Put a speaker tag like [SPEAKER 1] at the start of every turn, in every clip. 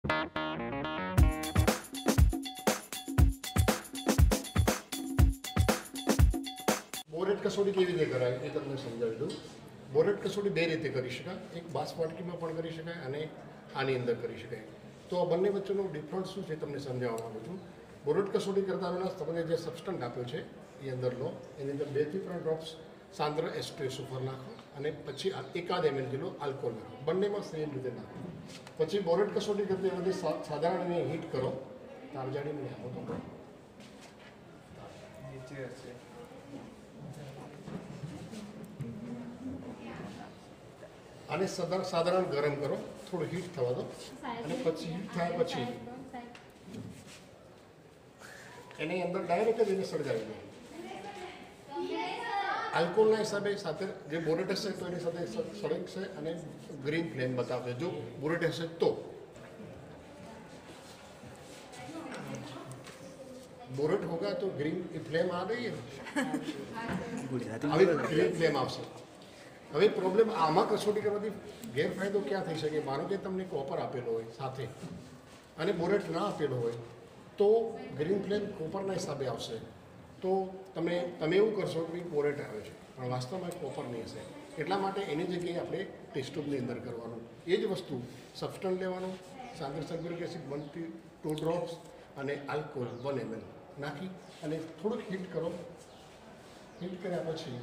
[SPEAKER 1] બોરેટ કસોટી કેવી રીતે કરાય એ તમને સમજાવી દઉં. બોરેટ કસોટી બે રીતે કરી શકાય, એક બાસ વાટકીમાં પણ કરી શકાય અને આની અંદર કરી શકાય. તો આ બંને વચ્ચેનો ડિફરન્સ શું છે તમને સમજાવવા માગું છું. બોરેટ કસોટી કરતા પહેલાં તમને જે સબસ્ટન્ટ આપ્યો છે એ અંદર લો, એની અંદર 2 થી 3 ડ્રોપ્સ સાંદ્ર H2SO4 નાખો અને પછી 1 ml જેટલો આલ્કોહોલ નાખો. બંનેમાં સેમ રીતે નાખો. પછી બોરેટ કસોટી કરતી વખતે સાધારણ એને હીટ કરો. તાર જાડીને આપો તો
[SPEAKER 2] નીચે હશે.
[SPEAKER 1] આને સાધારણ ગરમ કરો, થોડું હીટ થવા દો અને પછી હીટ થાય પછી એની અંદર ડાયરેક્ટ જ એને સળગાવી દો. આલ્કોહોલના હિસાબે સાથે જે બોરેટ હશે તો એની સાથે સળગશે અને ગ્રીન ફ્લેમ બતાવશે. જો બોરેટ હશે તો बोरेट होगा तो ग्रीन फ्लेम आ रही है, ग्रीन फ्लेम આવશે. હવે પ્રોબ્લેમ આમાં કસોટી કરવાથી ગેરફાયદો ક્યાં થઈ શકે? માનો કે તમને કોપર આપેલો હોય સાથે અને બોરેટ ના આપેલો હોય તો ગ્રીન ફ્લેમ કોપરના હિસાબે આવશે. તો તમે એવું કરશો કે બોરેટ આવે છે પણ વાસ્તવમાં કોપર નહીં હશે. એટલા માટે એની જગ્યાએ આપણે ટેસ્ટ ટ્યુબની અંદર કરવાનું. એ જ વસ્તુ સબસ્ટન્ટ લેવાનું, સાંદ્ર સલ્ફ્યુરિક એસિડ 1 થી 2 ડ્રોપ્સ અને આલ્કોહોલ 1 ml નાખી અને થોડુંક હીટ કરો. હીટ કર્યા પછી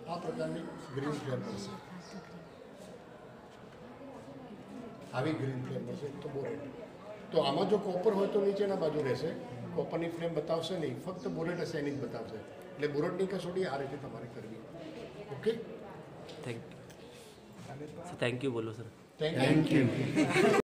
[SPEAKER 1] આ પ્રકારની ગ્રીન ફ્લેમ મળશે. આવી ગ્રીન ફ્લેમ મળશે તો બોરેટ. તો આમાં જો કોપર હોય તો નીચેના બાજુ રહેશે, કોપરની ફ્લેમ બતાવશે નહીં, ફક્ત બોરેટ હશે એની જ બતાવશે. એટલે બોરેટની કસોટી આ રીતે તમારે કરવી. ઓકે,
[SPEAKER 3] થેન્ક યુ બોલો સર.
[SPEAKER 1] Thank you.